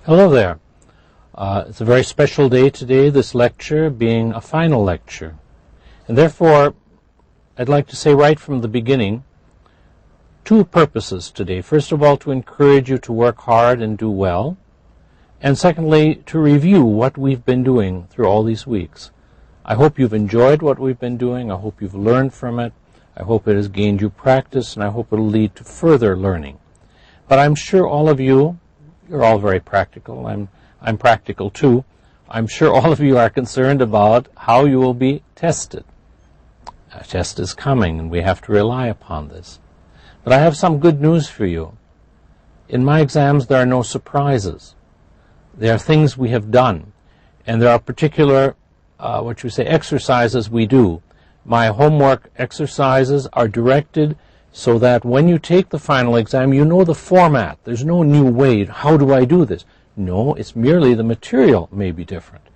Hello there. It's a very special day today, this lecture being a final lecture. And therefore, I'd like to say right from the beginning, two purposes today. First of all, to encourage you to work hard and do well. And secondly, to review what we've been doing through all these weeks. I hope you've enjoyed what we've been doing. I hope you've learned from it. I hope it has gained you practice, and I hope it'll lead to further learning. But I'm sure all of you, you're all very practical. I'm practical too. I'm sure all of you are concerned about how you will be tested. A test is coming, and we have to rely upon this. But I have some good news for you. In my exams, there are no surprises. There are things we have done, and there are particular, exercises we do. My homework exercises are directed so that when you take the final exam, you know the format. There's no new way. How do I do this? No, it's merely the material may be different.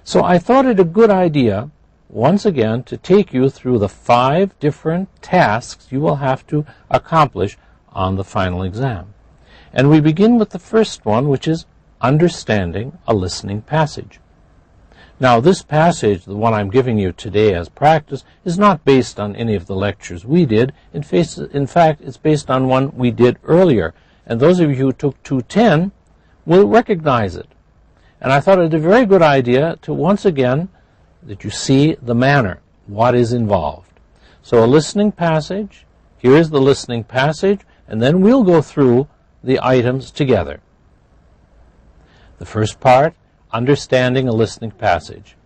So I thought it a good idea, once again, to take you through the 5 different tasks you will have to accomplish on the final exam. And we begin with the first one, which is understanding a listening passage. Now, this passage, the one I'm giving you today as practice, is not based on any of the lectures we did. In fact, it's based on one we did earlier. And those of you who took 210 will recognize it. And I thought it a very good idea to once again that you see the manner, what is involved. So a listening passage, here is the listening passage, and then we'll go through the items together. The first part, understanding a listening passage.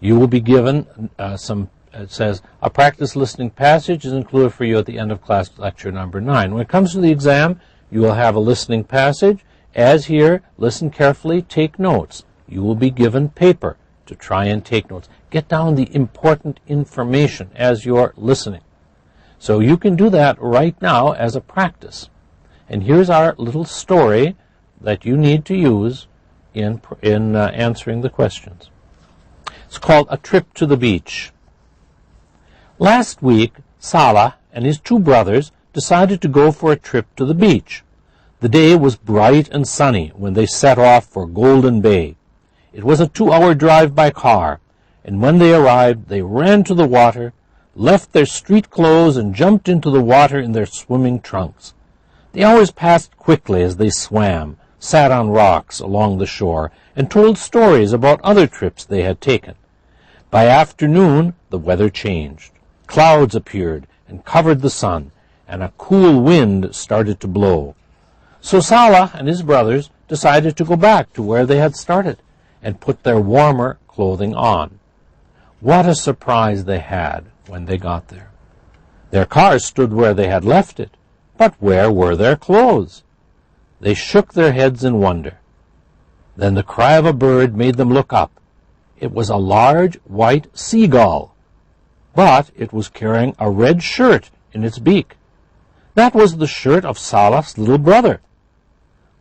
You will be given it says, a practice listening passage is included for you at the end of class lecture number 9. When it comes to the exam, you will have a listening passage. As here, listen carefully, take notes. You will be given paper to try and take notes. Get down the important information as you're listening. So you can do that right now as a practice. And here's our little story that you need to use in answering the questions. It's called A Trip to the Beach. Last week, Salah and his 2 brothers decided to go for a trip to the beach. The day was bright and sunny when they set off for Golden Bay. It was a 2-hour drive by car, and when they arrived, they ran to the water, left their street clothes, and jumped into the water in their swimming trunks. The hours passed quickly as they swam, sat on rocks along the shore, and told stories about other trips they had taken. By afternoon, the weather changed. Clouds appeared and covered the sun, and a cool wind started to blow. So Salah and his brothers decided to go back to where they had started and put their warmer clothing on. What a surprise they had when they got there. Their car stood where they had left it, but where were their clothes? They shook their heads in wonder. Then the cry of a bird made them look up. It was a large white seagull, but it was carrying a red shirt in its beak. That was the shirt of Salah's little brother.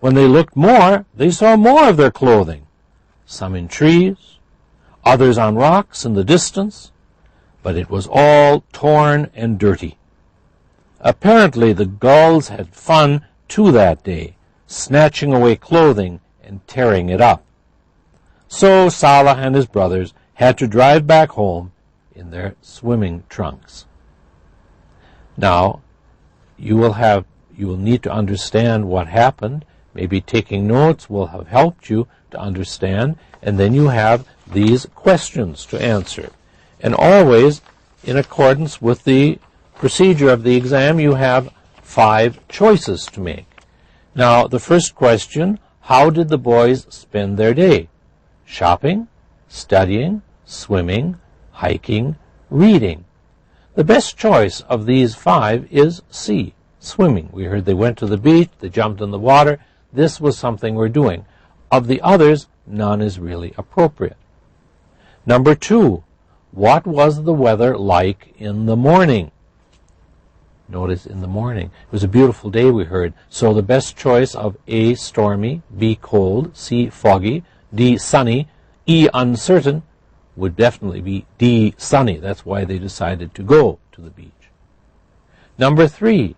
When they looked more, they saw more of their clothing, some in trees, others on rocks in the distance, but it was all torn and dirty. Apparently the gulls had fun too that day, snatching away clothing and tearing it up. So Salah and his brothers had to drive back home in their swimming trunks. Now, you will need to understand what happened. Maybe taking notes will have helped you to understand, and then you have these questions to answer. And always, in accordance with the procedure of the exam, you have 5 choices to make. Now, the first question, how did the boys spend their day? Shopping, studying, swimming, hiking, reading. The best choice of these 5 is C, swimming. We heard they went to the beach, they jumped in the water. This was something we're doing. Of the others, none is really appropriate. Number 2, what was the weather like in the morning? Notice in the morning. It was a beautiful day, we heard. So the best choice of A, stormy, B, cold, C, foggy, D, sunny, E, uncertain, would definitely be D, sunny. That's why they decided to go to the beach. Number 3,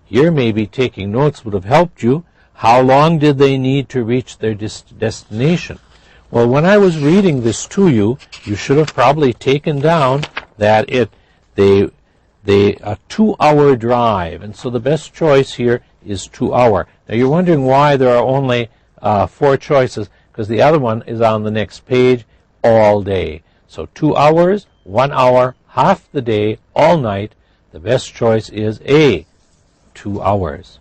here maybe taking notes would have helped you. How long did they need to reach their destination? Well, when I was reading this to you, you should have probably taken down that a 2-hour drive, and so the best choice here is 2 hour. Now you're wondering why there are only 4 choices, because the other one is on the next page, all day. So 2 hours, 1 hour, half the day, all night. The best choice is A, 2 hours.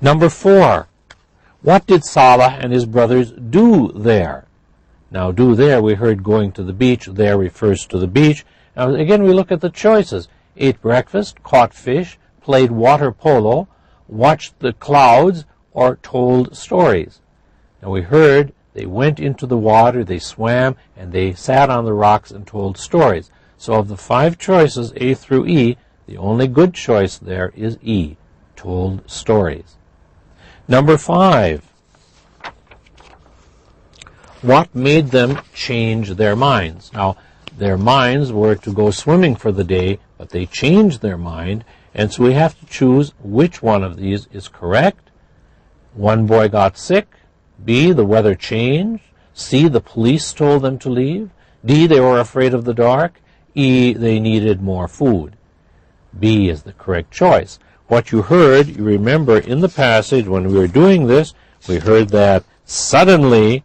Number 4, what did Salah and his brothers do there? Now, do there, we heard going to the beach. There refers to the beach. Now, again, we look at the choices. Ate breakfast, caught fish, played water polo, watched the clouds, or told stories. Now, we heard they went into the water, they swam, and they sat on the rocks and told stories. So of the 5 choices, A through E, the only good choice there is E, told stories. Number 5, what made them change their minds? Now, their minds were to go swimming for the day, but they changed their mind, and so we have to choose which one of these is correct. One boy got sick. B, the weather changed. C, the police told them to leave. D, they were afraid of the dark. E, they needed more food. B is the correct choice. What you heard, you remember in the passage when we were doing this, we heard that suddenly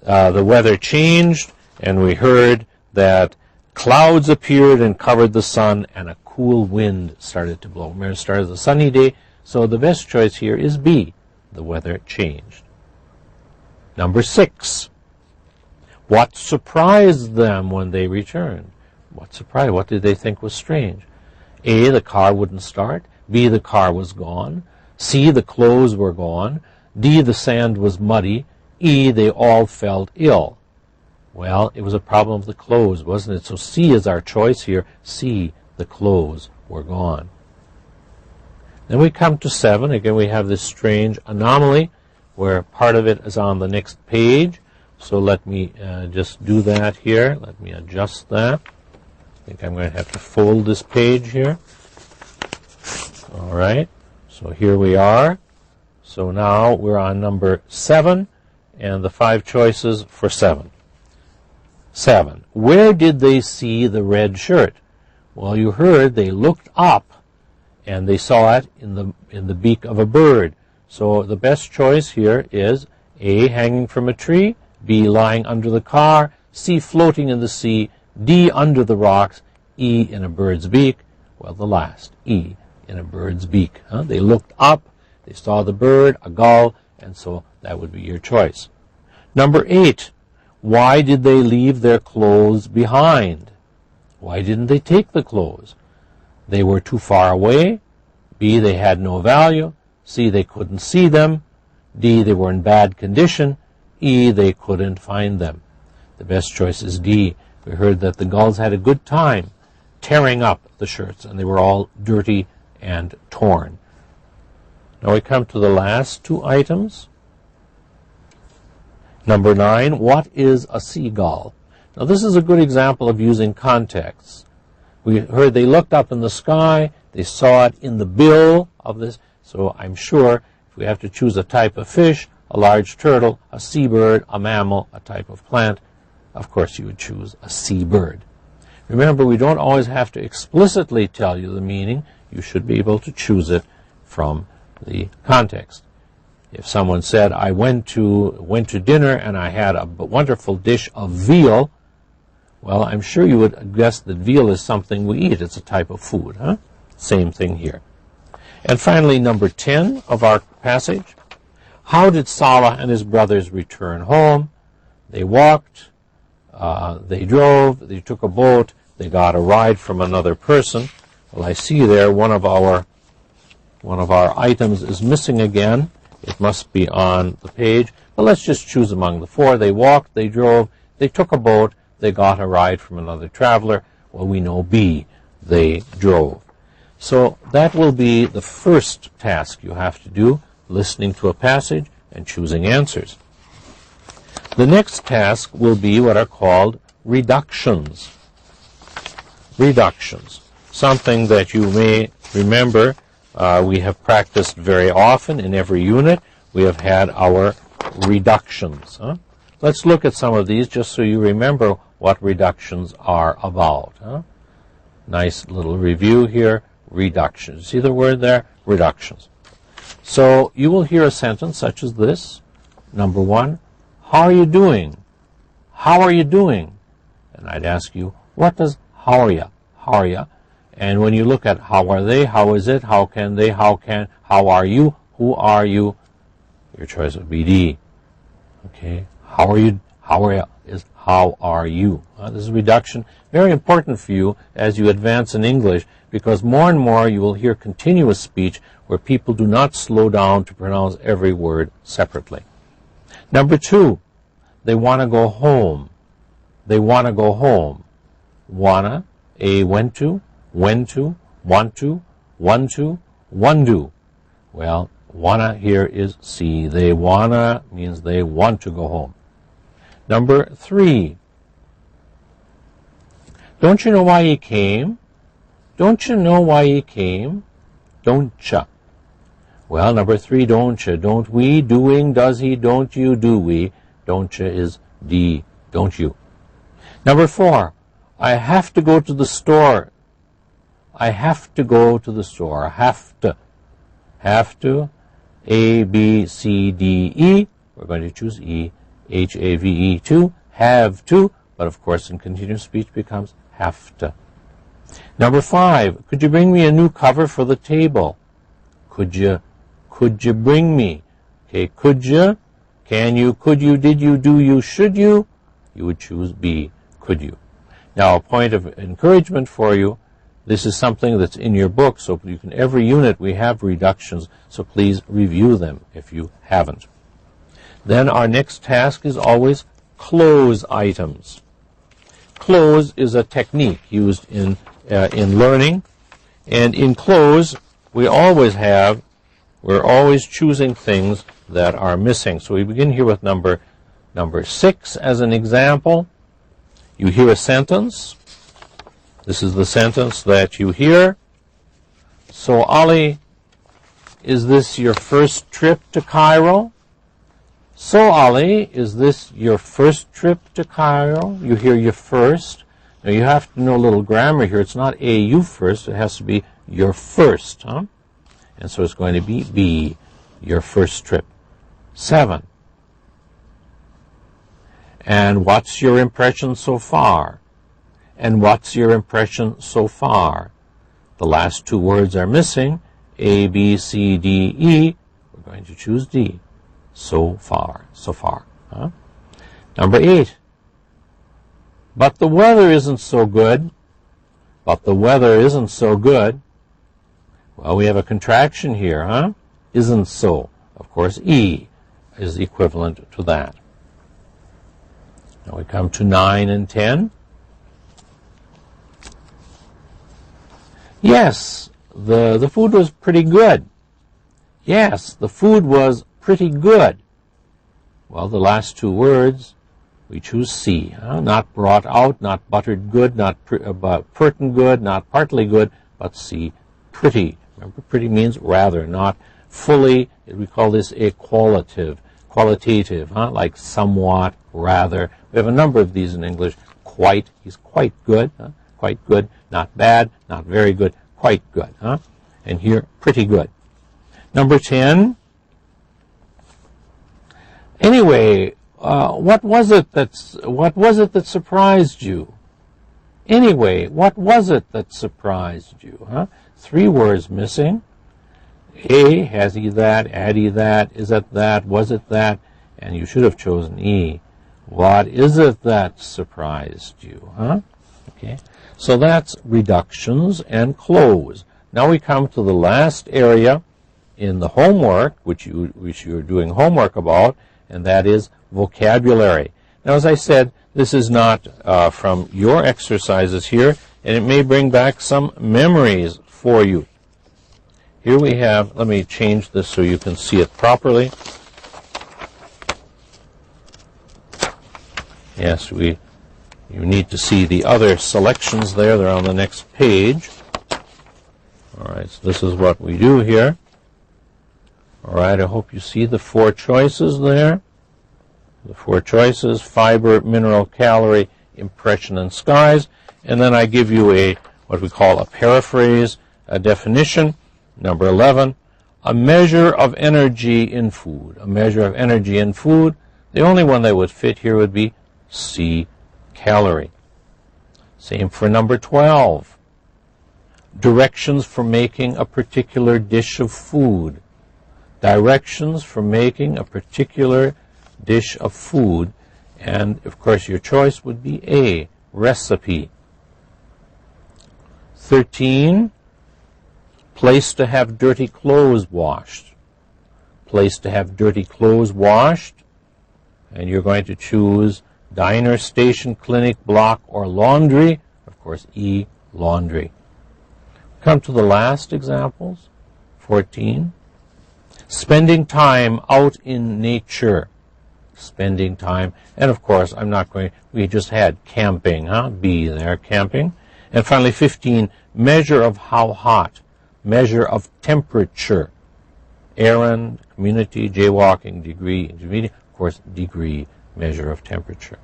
the weather changed, and we heard that clouds appeared and covered the sun, and a cool wind started to blow. Remember, it started a sunny day, so the best choice here is B, the weather changed. Number 6, what surprised them when they returned? What surprised? What did they think was strange? A, the car wouldn't start. B, the car was gone. C, the clothes were gone. D, the sand was muddy. E, they all felt ill. Well, it was a problem of the clothes, wasn't it? So C is our choice here. C, the clothes were gone. Then we come to 7. Again, we have this strange anomaly where part of it is on the next page. So let me just do that here. Let me adjust that. I think I'm going to have to fold this page here. All right. So here we are. So now we're on number 7 and the 5 choices for 7. 7. Where did they see the red shirt? Well, you heard they looked up and they saw it in the beak of a bird. So the best choice here is A, hanging from a tree, B, lying under the car, C, floating in the sea, D, under the rocks, E, in a bird's beak. Well, the last, E, in a bird's beak. They looked up, they saw the bird, a gull, and so that would be your choice. Number 8, why did they leave their clothes behind? Why didn't they take the clothes? They were too far away. B, they had no value. C, they couldn't see them. D, they were in bad condition. E, they couldn't find them. The best choice is D. We heard that the gulls had a good time tearing up the shirts, and they were all dirty and torn. Now we come to the last 2 items. Number 9, what is a seagull? Now this is a good example of using context. We heard they looked up in the sky, they saw it in the bill of this, so I'm sure if we have to choose a type of fish, a large turtle, a seabird, a mammal, a type of plant, of course you would choose a seabird. Remember, we don't always have to explicitly tell you the meaning. You should be able to choose it from the context. If someone said, I went to dinner and I had a wonderful dish of veal, well, I'm sure you would guess that veal is something we eat. It's a type of food. Same thing here. And finally, number 10 of our passage. How did Salah and his brothers return home? They walked, they drove, they took a boat, they got a ride from another person. Well, I see there one of our items is missing again. It must be on the page. But let's just choose among the 4. They walked, they drove, they took a boat, they got a ride from another traveler. Well, we know B, they drove. So that will be the first task you have to do, listening to a passage and choosing answers. The next task will be what are called reductions. Reductions. Something that you may remember we have practiced very often in every unit. We have had our reductions. Let's look at some of these just so you remember what reductions are about. Nice little review here. Reductions. See the word there? Reductions. So you will hear a sentence such as this. Number one, how are you doing? How are you doing? And I'd ask you, what does how are ya? How are ya? And when you look at how are they, how is it, how can they, how are you, who are you, your choice would be D. Okay, how are you, how are you is how are you. This is reduction, very important for you as you advance in English, because more and more you will hear continuous speech where people do not slow down to pronounce every word separately. Number two, they want to go home. They want to go home. Wanna, went to, when to, want to, one to, one do. Well, wanna here is C. They wanna means they want to go home. Number three, don't you know why he came? Don't you know why he came? Don't ya? Well, number three, don't ya? Don't we? Doing, does he? Don't you? Do we? Don't ya is D. Don't you? Number four, I have to go to the store. I have to go to the store. Have to. Have to. A, B, C, D, E. We're going to choose E. H-A-V-E, to. Have to. But of course, in continuous speech becomes have to. Number five, could you bring me a new cover for the table? Could you bring me? Okay, could you? Can you? Could you? Did you? Do you? Should you? You would choose B. Could you? Now, a point of encouragement for you, this is something that's in your book, so you can, every unit we have reductions, so please review them if you haven't. Then our next task is always close items. Close is a technique used in learning, and in close we're always choosing things that are missing. So we begin here with number 6 as an example. You hear a sentence. This is the sentence that you hear. So, Ali, is this your first trip to Cairo? So, Ali, is this your first trip to Cairo? You hear your first. Now, you have to know a little grammar here. It's not A, you first. It has to be your first. And so it's going to be B, your first trip. 7. And what's your impression so far? And what's your impression so far? The last two words are missing. A, B, C, D, E. We're going to choose D. So far. So far. Number 8. But the weather isn't so good. But the weather isn't so good. Well, we have a contraction here, Isn't so. Of course, E is equivalent to that. Now we come to 9 and 10. Yes, the food was pretty good. Yes, the food was pretty good. Well, the last two words, we choose C. Not brought out, not buttered good, not pertin good, not partly good, but C, pretty. Remember, pretty means rather, not fully. We call this a qualitative, like somewhat, rather. We have a number of these in English. Quite, he's quite good, quite good, not bad, not very good, quite good, And here, pretty good. Number 10. Anyway, what was it that surprised you? Anyway, what was it that surprised you? 3 words missing. A, has he that, had he that, is it that, was it that, and you should have chosen E. What is it that surprised you? Okay, so that's reductions and close. Now we come to the last area in the homework, which you're doing homework about, and that is vocabulary. Now, as I said, this is not from your exercises here, and it may bring back some memories for you. Here we have, let me change this so you can see it properly. Yes, you need to see the other selections there. They're on the next page. All right, so this is what we do here. All right, I hope you see the 4 choices there. The 4 choices: fiber, mineral, calorie, impression, and skies. And then I give you what we call a paraphrase, a definition. Number 11, a measure of energy in food. A measure of energy in food. The only one that would fit here would be C, calorie. Same for number 12. Directions for making a particular dish of food. Directions for making a particular dish of food. And, of course, your choice would be A, recipe. 13, place to have dirty clothes washed. Place to have dirty clothes washed. And you're going to choose diner, station, clinic, block, or laundry. Of course, E, laundry. Come to the last examples. 14, spending time out in nature. Spending time. And, of course, we just had camping, B there, camping. And finally, 15, measure of how hot. Measure of temperature. Errand, community, jaywalking, degree, intermediate. Of course, degree, measure of temperature.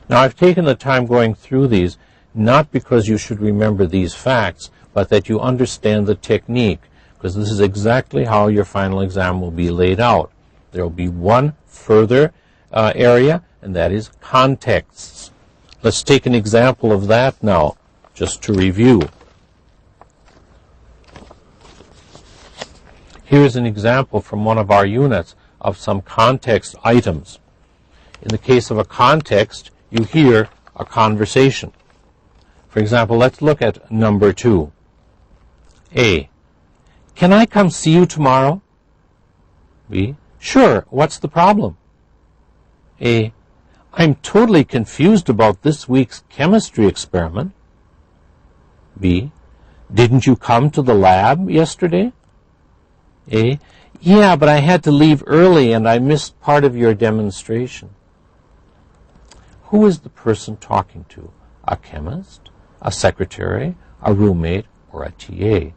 Now, I've taken the time going through these, not because you should remember these facts, but that you understand the technique, because this is exactly how your final exam will be laid out. There will be one further area, and that is contexts. Let's take an example of that now, just to review. Here's an example from one of our units of some context items. In the case of a context, you hear a conversation. For example, let's look at number 2. A, can I come see you tomorrow? B, sure, what's the problem? A, I'm totally confused about this week's chemistry experiment. B, didn't you come to the lab yesterday? A, yeah, but I had to leave early and I missed part of your demonstration. Who is the person talking to? A chemist, a secretary, a roommate, or a TA?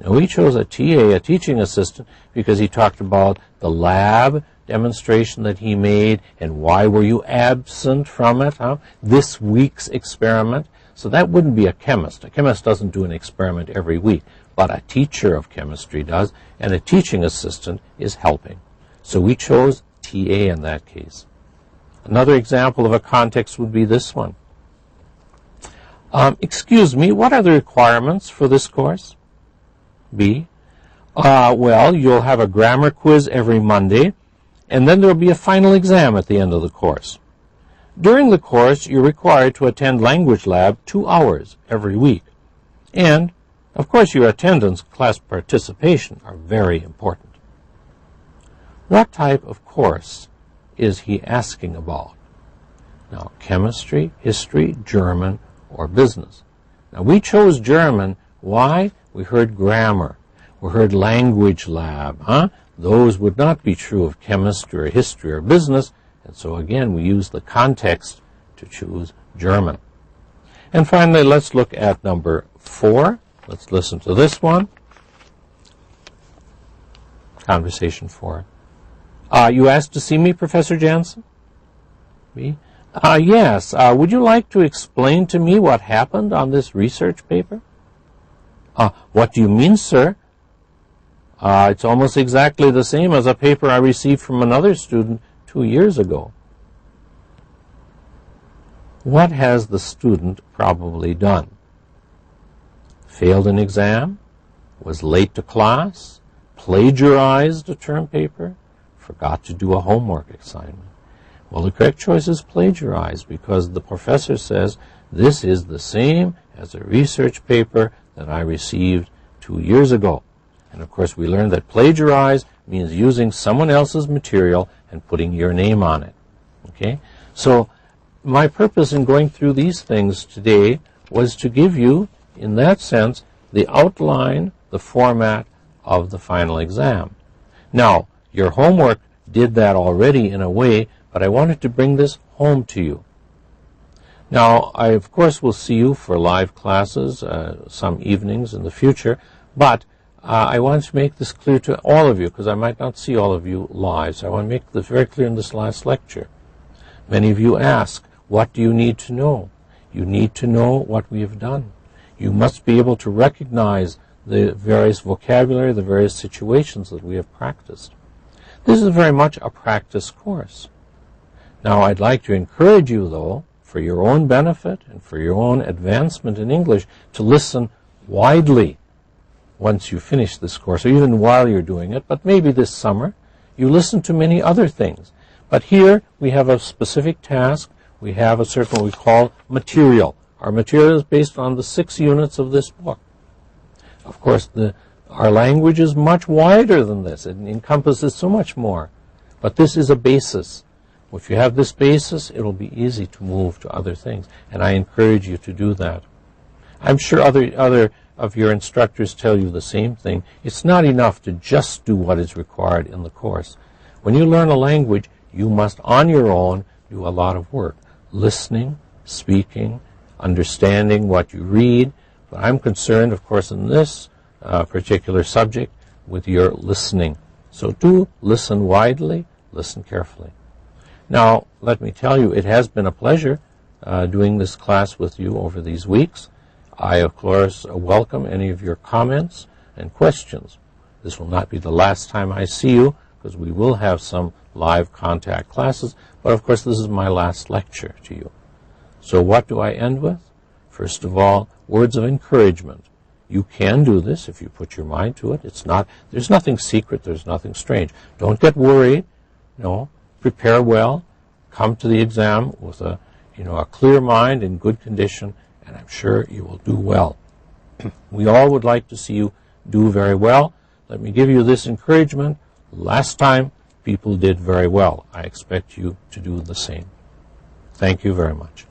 Now, we chose a TA, a teaching assistant, because he talked about the lab demonstration that he made and why were you absent from it, this week's experiment. So that wouldn't be a chemist. A chemist doesn't do an experiment every week, but a teacher of chemistry does, and a teaching assistant is helping. So we chose TA in that case. Another example of a context would be this one. Excuse me, what are the requirements for this course? B, well, you'll have a grammar quiz every Monday, and then there'll be a final exam at the end of the course. During the course, you're required to attend language lab 2 hours every week. And, of course, your attendance, class participation are very important. What type of course is he asking about? Now, chemistry, history, German, or business. Now, we chose German. Why? We heard grammar. We heard language lab. Those would not be true of chemistry or history or business. And so, again, we use the context to choose German. And finally, let's look at number 4. Let's listen to this one. Conversation 4. You asked to see me, Professor Jansen? Me? Yes. Would you like to explain to me what happened on this research paper? What do you mean, sir? It's almost exactly the same as a paper I received from another student 2 years ago. What has the student probably done? Failed an exam? Was late to class? Plagiarized a term paper? Forgot to do a homework assignment? Well, the correct choice is plagiarize, because the professor says this is the same as a research paper that I received 2 years ago. And of course, we learned that plagiarize means using someone else's material and putting your name on it. Okay? So my purpose in going through these things today was to give you, in that sense, the outline, the format of the final exam. Now, your homework did that already in a way, but I wanted to bring this home to you. Now, I, of course, will see you for live classes some evenings in the future, but I want to make this clear to all of you, because I might not see all of you live, so I want to make this very clear in this last lecture. Many of you ask, what do you need to know? You need to know what we have done. You must be able to recognize the various vocabulary, the various situations that we have practiced. This is very much a practice course. Now, I'd like to encourage you, though, for your own benefit and for your own advancement in English, to listen widely once you finish this course, or even while you're doing it, but maybe this summer, you listen to many other things. But here we have a specific task. We have a certain what we call material. Our material is based on the 6 units of this book. Of course, our language is much wider than this. It encompasses so much more. But this is a basis. If you have this basis, it'll be easy to move to other things. And I encourage you to do that. I'm sure other of your instructors tell you the same thing. It's not enough to just do what is required in the course. When you learn a language, you must, on your own, do a lot of work. Listening, speaking, understanding what you read. But I'm concerned, of course, in this particular subject, with your listening. So do listen widely, listen carefully. Now, let me tell you, it has been a pleasure doing this class with you over these weeks. I, of course, welcome any of your comments and questions. This will not be the last time I see you, because we will have some live contact classes, but of course this is my last lecture to you. So what do I end with? First of all, words of encouragement. You can do this if you put your mind to it. There's nothing secret, there's nothing strange. Don't get worried. No, prepare well. Come to the exam with a clear mind in good condition, and I'm sure you will do well. We all would like to see you do very well. Let me give you this encouragement. Last time, people did very well. I expect you to do the same. Thank you very much.